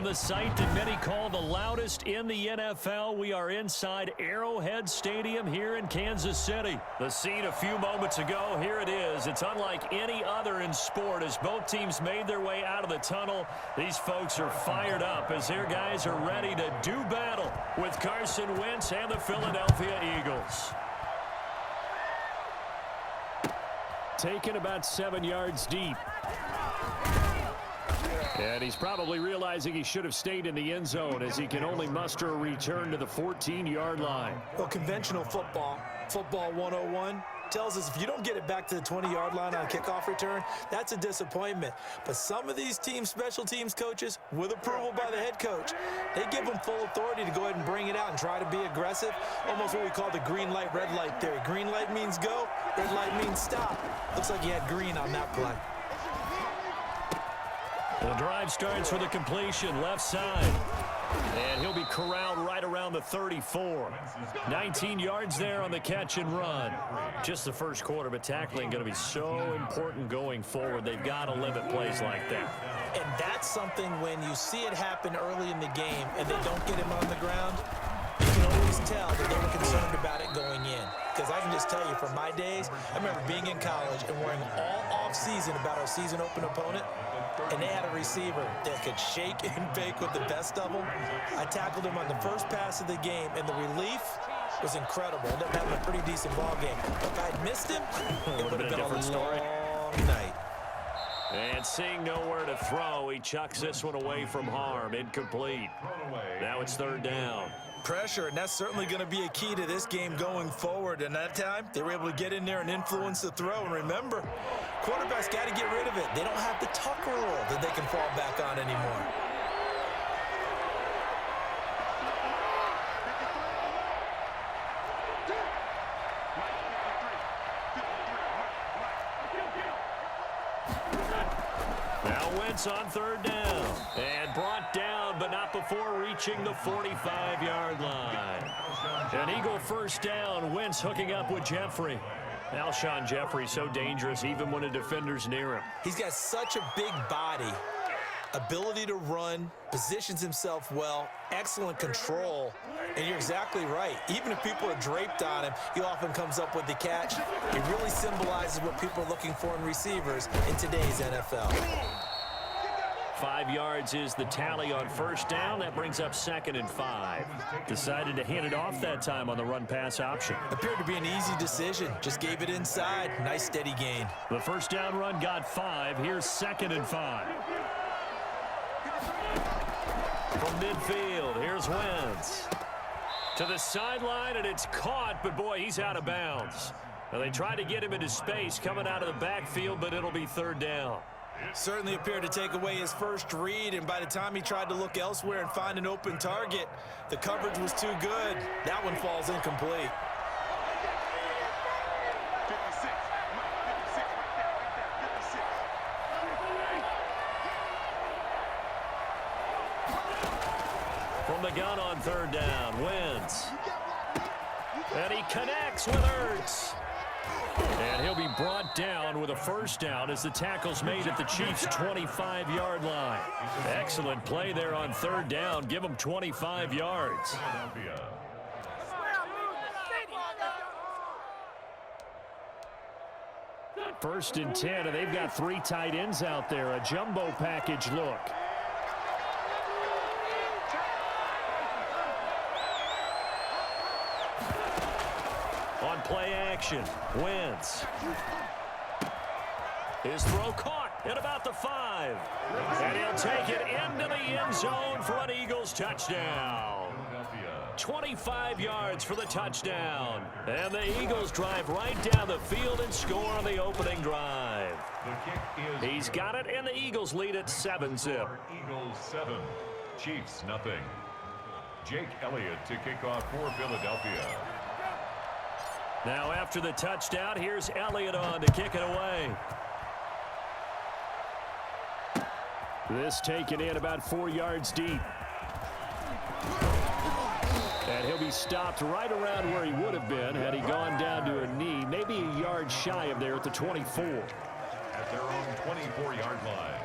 From the site that many call the loudest in the NFL, we are inside Arrowhead Stadium here in Kansas City. The scene a few moments ago, here it is. It's unlike any other in sport as both teams made their way out of the tunnel. These folks are fired up as their guys are ready to do battle with Carson Wentz and the Philadelphia Eagles. Taken about 7 yards deep. And he's probably realizing he should have stayed in the end zone as he can only muster a return to the 14-yard line. Well, conventional football 101, tells us if you don't get it back to the 20-yard line on a kickoff return, that's a disappointment. But some of these special teams coaches, with approval by the head coach, they give them full authority to go ahead and bring it out and try to be aggressive, almost what we call the green light, red light theory. Green light means go, red light means stop. Looks like he had green on that play. The drive starts with a completion left side. And he'll be corralled right around the 34. 19 yards there on the catch and run. Just the first quarter, but tackling going to be so important going forward. They've got to limit plays like that. And that's something when you see it happen early in the game and they don't get him on the ground, you can always tell that they were concerned about it going in. Because I can just tell you from my days, I remember being in college and worrying all off-season about our season-open opponent. And they had a receiver that could shake and bake with the best of them. I tackled him on the first pass of the game, and the relief was incredible. Ended up having a pretty decent ball game. If I had missed him, it would have been a long night. And seeing nowhere to throw, he chucks this one away from harm. Incomplete. Now it's third down. Pressure, and that's certainly going to be a key to this game going forward. And that time, they were able to get in there and influence the throw. And remember, quarterbacks got to get rid of it. They don't have the tucker roll that they can fall back on anymore. Now Wentz on third down. And brought down, but not before reaching the 45-yard line. An Eagle first down. Wentz hooking up with Jeffrey. Alshon Jeffrey so dangerous even when a defender's near him. He's got such a big body, ability to run, positions himself well, excellent control. And you're exactly right. Even if people are draped on him, he often comes up with the catch. He really symbolizes what people are looking for in receivers in today's NFL. 5 yards is the tally on first down. That brings up 2nd and 5. Decided to hand it off that time on the run-pass option. Appeared to be an easy decision. Just gave it inside. Nice, steady gain. The first down run got 5. Here's 2nd and 5. From midfield, here's Wentz. To the sideline, and it's caught, but boy, he's out of bounds. Now, they tried to get him into space coming out of the backfield, but it'll be third down. Certainly appeared to take away his first read, and by the time he tried to look elsewhere and find an open target, the coverage was too good. That one falls incomplete. From the gun on third down, Wentz. And he connects with Ertz. And he'll be brought down with a first down as the tackle's made at the Chiefs' 25-yard line. Excellent play there on third down. Give them 25 yards. First and 10, and they've got 3 tight ends out there. A jumbo package look. On play action, Wentz. His throw caught at about the 5. And he'll take it into the end zone for an Eagles touchdown. 25 yards for the touchdown. And the Eagles drive right down the field and score on the opening drive. He's got it, and the Eagles lead at 7-zip. Eagles 7, Chiefs nothing. Jake Elliott to kick off for Philadelphia. Now after the touchdown, here's Elliott on to kick it away. This taken in about 4 yards deep. And he'll be stopped right around where he would have been had he gone down to a knee, maybe a yard shy of there at the 24. At their own 24-yard line.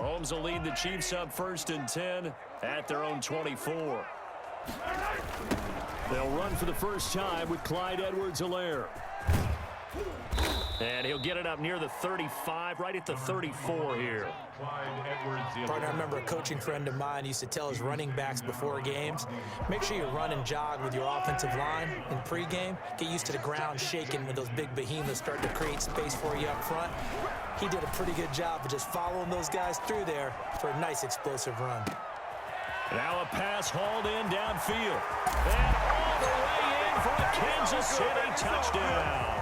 Mahomes will lead the Chiefs up 1st and 10 at their own 24. They'll run for the first time with Clyde Edwards-Helaire. And he'll get it up near the 35, right at the 34 here. Partner, I remember a coaching friend of mine used to tell his running backs before games, make sure you run and jog with your offensive line in pregame. Get used to the ground shaking when those big behemoths start to create space for you up front. He did a pretty good job of just following those guys through there for a nice explosive run. Now a pass hauled in downfield. And all the way in for a Kansas City touchdown.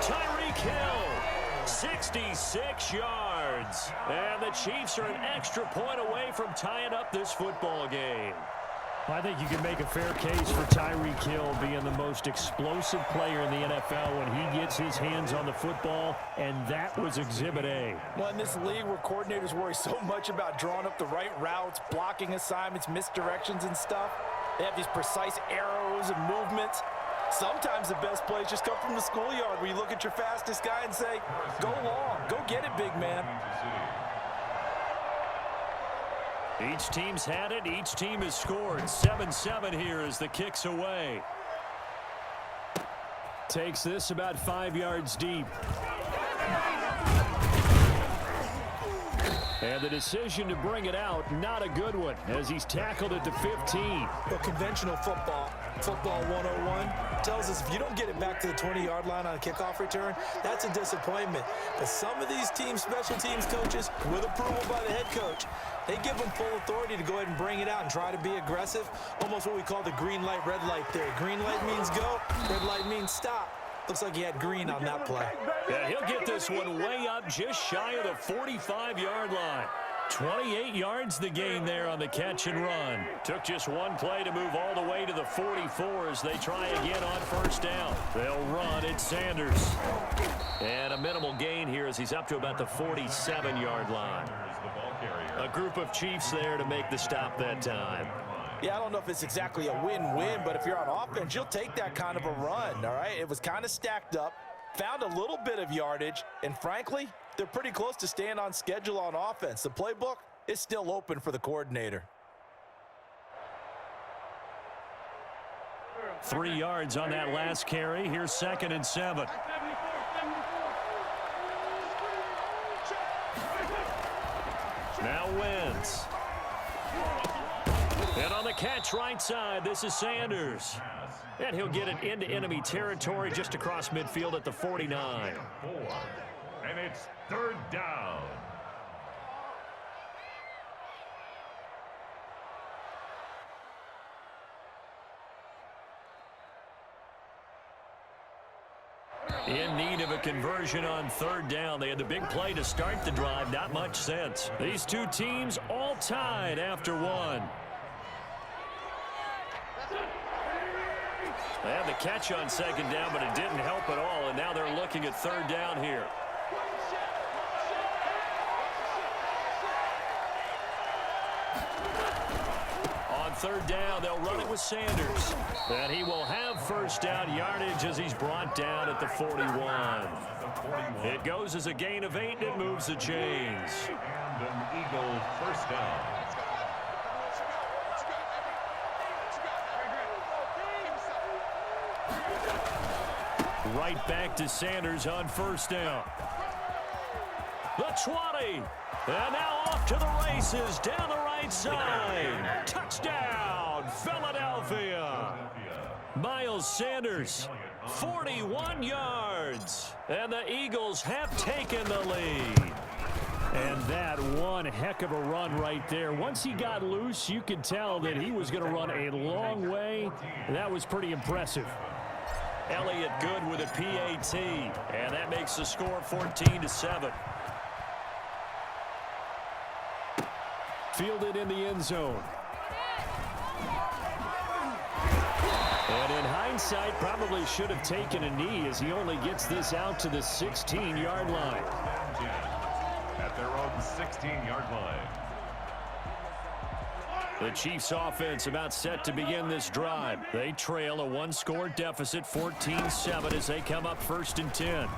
Tyreek Hill, 66 yards. And the Chiefs are an extra point away from tying up this football game. I think you can make a fair case for Tyreek Hill being the most explosive player in the NFL when he gets his hands on the football, and that was Exhibit A. Well, in this league where coordinators worry so much about drawing up the right routes, blocking assignments, misdirections and stuff, they have these precise arrows and movements. Sometimes the best plays just come from the schoolyard where you look at your fastest guy and say, go long, go get it, big man. Each team's had it. Each team has scored. 7-7 here as the kick's away. Takes this about 5 yards deep. And the decision to bring it out, not a good one, as he's tackled at the 15. Well, conventional football 101, tells us if you don't get it back to the 20-yard line on a kickoff return, that's a disappointment. But some of these teams, special teams coaches, with approval by the head coach, they give them full authority to go ahead and bring it out and try to be aggressive, almost what we call the green light, red light theory. Green light means go, red light means stop. Looks like he had green on that play. Yeah, he'll get this one way up just shy of the 45-yard line. 28 yards the gain there on the catch and run. Took just one play to move all the way to the 44 as they try again on 1st down. They'll run. It's Sanders. And a minimal gain here as he's up to about the 47-yard line. A group of Chiefs there to make the stop that time. Yeah, I don't know if it's exactly a win-win, but if you're on offense, you'll take that kind of a run, all right? It was kind of stacked up, found a little bit of yardage, and frankly, they're pretty close to staying on schedule on offense. The playbook is still open for the coordinator. 3 yards on that last carry. Here's 2nd and 7. Now Wentz. And on the catch right side, this is Sanders. And he'll get it into enemy territory just across midfield at the 49. And it's 3rd down. In need of a conversion on 3rd down. They had the big play to start the drive. Not much sense. These two teams all tied after one. They had the catch on 2nd down, but it didn't help at all, and now they're looking at 3rd down here. On 3rd down, they'll run it with Sanders. And he will have 1st down yardage as he's brought down at the 41. It goes as a gain of 8, and it moves the chains. And an Eagle 1st down. Right back to Sanders on 1st down. The 20. And now off to the races down the right side. Touchdown, Philadelphia. Miles Sanders, 41 yards. And the Eagles have taken the lead. And that one heck of a run right there. Once he got loose, you could tell that he was going to run a long way. That was pretty impressive. Elliott good with a PAT, and that makes the score 14-7. Fielded in the end zone. And in hindsight, probably should have taken a knee as he only gets this out to the 16-yard line. At their own 16-yard line. The Chiefs offense about set to begin this drive. They trail a one-score deficit, 14-7, as they come up 1st and 10.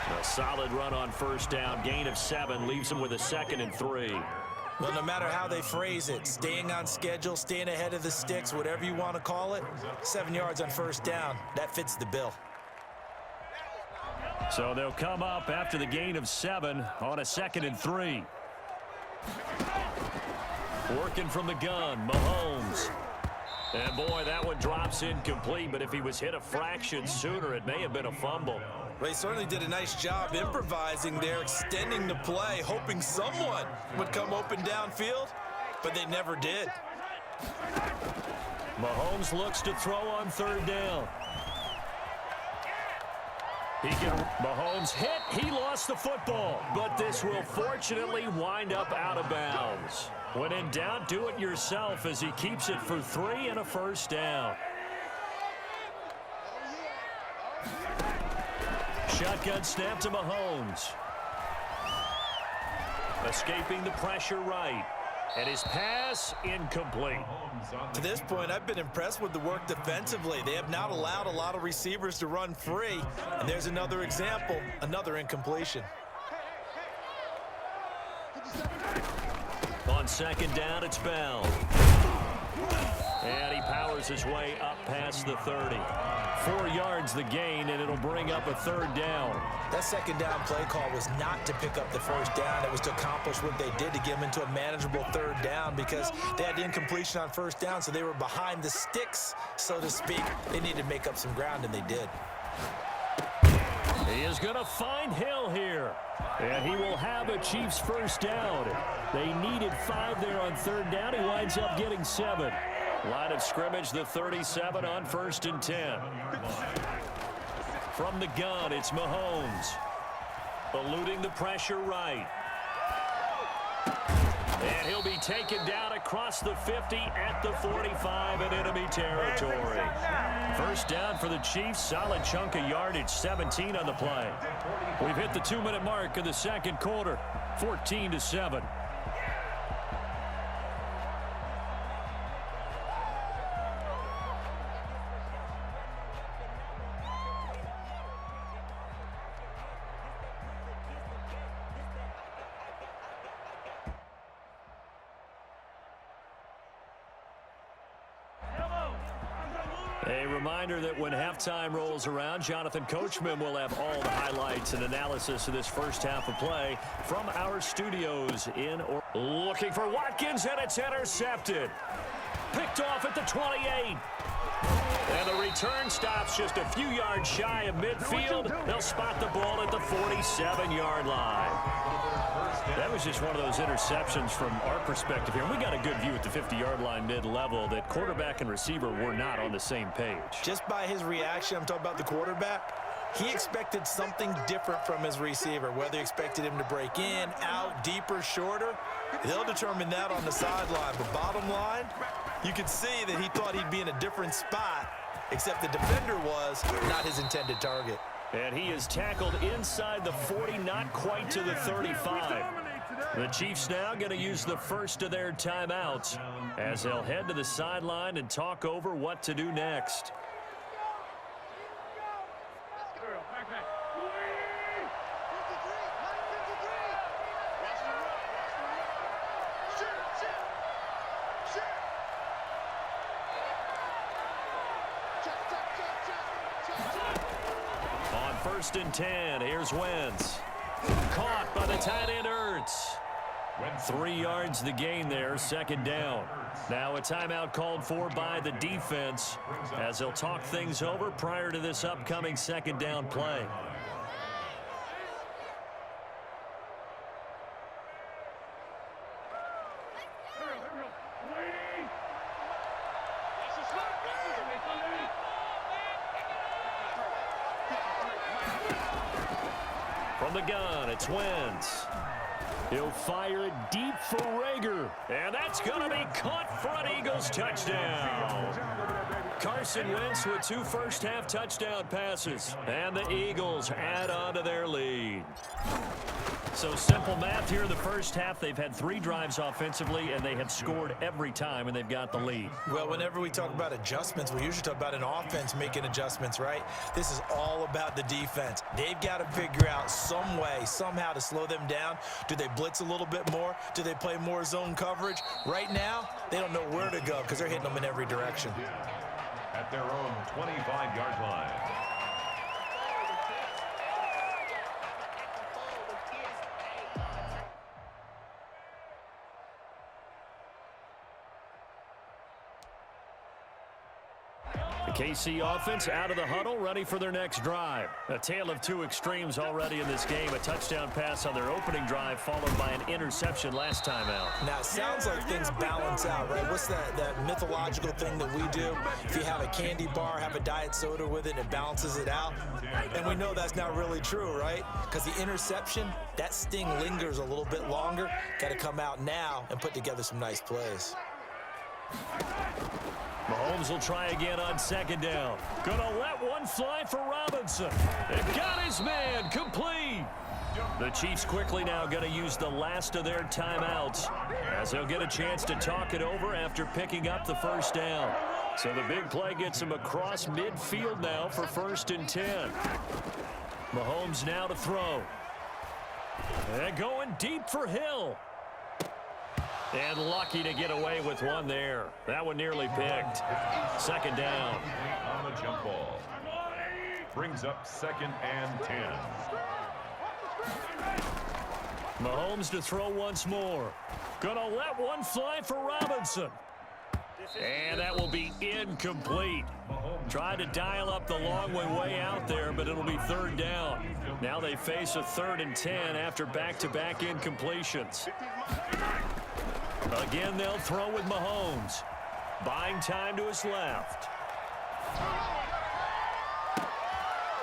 A solid run on first down. Gain of 7 leaves them with a 2nd and 3. Well, no matter how they phrase it, staying on schedule, staying ahead of the sticks, whatever you want to call it, 7 yards on first down, that fits the bill. So they'll come up after the gain of 7 on a 2nd and 3. Working from the gun, Mahomes. And boy, that one drops incomplete, but if he was hit a fraction sooner, it may have been a fumble. Well, he certainly did a nice job improvising there, extending the play, hoping someone would come open downfield, but they never did. Mahomes looks to throw on 3rd down. Mahomes hit. He lost the football, but this will fortunately wind up out of bounds. When in doubt, do it yourself as he keeps it for 3 and a first down. Shotgun snap to Mahomes. Escaping the pressure right. And his pass incomplete. To this point, I've been impressed with the work defensively. They have not allowed a lot of receivers to run free. And there's another example, another incompletion. On 2nd down, it's Bell. And he powers his way up past the 30. 4 yards the gain, and it'll bring up a 3rd down. That 2nd down play call was not to pick up the first down. It was to accomplish what they did to get them into a manageable 3rd down because they had the incompletion on first down, so they were behind the sticks, so to speak. They needed to make up some ground, and they did. He is going to find Hill here. And he will have a Chiefs first down. They needed 5 there on 3rd down. He winds up getting 7. Line of scrimmage, the 37 on 1st and 10. From the gun, it's Mahomes. Eluding the pressure right. And he'll be taken down across the 50 at the 45 in enemy territory. First down for the Chiefs. Solid chunk of yardage, 17 on the play. We've hit the 2-minute mark of the 2nd quarter, 14-7. A reminder that when halftime rolls around, Jonathan Coachman will have all the highlights and analysis of this first half of play from our studios in looking for Watkins, and it's intercepted. Picked off at the 28. And the return stops just a few yards shy of midfield. They'll spot the ball at the 47-yard line. That was just one of those interceptions from our perspective here. We got a good view at the 50-yard line mid-level that quarterback and receiver were not on the same page. Just by his reaction, I'm talking about the quarterback, he expected something different from his receiver, whether he expected him to break in, out, deeper, shorter. They'll determine that on the sideline. But bottom line, you could see that he thought he'd be in a different spot, except the defender was not his intended target. And he is tackled inside the 40, not quite to the 35. The Chiefs now going to use the first of their timeouts as they'll head to the sideline and talk over what to do next. On 1st and 10, here's Wentz. Caught by the tight end Ertz. 3 yards the gain there, 2nd down. Now a timeout called for by the defense as they'll talk things over prior to this upcoming 2nd down play. From the gun, it's Wentz. He'll fire it deep for Rager. And that's going to be caught for an Eagles touchdown. Carson Wentz with 2 first-half touchdown passes. And the Eagles add on to their lead. So simple math here in the first half. They've had 3 drives offensively, and they have scored every time, and they've got the lead. Well, whenever we talk about adjustments, we usually talk about an offense making adjustments, right? This is all about the defense. They've got to figure out some way, somehow to slow them down. Do they blitz a little bit more? Do they play more zone coverage? Right now, they don't know where to go because they're hitting them in every direction. At their own 25-yard line. KC offense out of the huddle, ready for their next drive. A tale of 2 extremes already in this game. A touchdown pass on their opening drive, followed by an interception last time out. Now, it sounds like things balance out, right? What's that mythological thing that we do? If you have a candy bar, have a diet soda with it, it balances it out. And we know that's not really true, right? Because the interception, that sting lingers a little bit longer. Got to come out now and put together some nice plays. Mahomes will try again on 2nd down. Gonna let one fly for Robinson. They've got his man complete. The Chiefs quickly now going to use the last of their timeouts as they'll get a chance to talk it over after picking up the first down. So the big play gets him across midfield now for 1st and 10. Mahomes now to throw. And going deep for Hill. And lucky to get away with one there. That one nearly picked. 2nd down. On the jump ball. Brings up 2nd and 10. Mahomes to throw once more. Gonna let one fly for Robinson. And that will be incomplete. Tried to dial up the long way out there, but it'll be 3rd down. Now they face a 3rd and 10 after back-to-back incompletions. Again, they'll throw with Mahomes. Buying time to his left.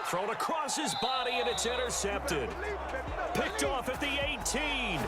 Thrown across his body, and it's intercepted. Picked off at the 18.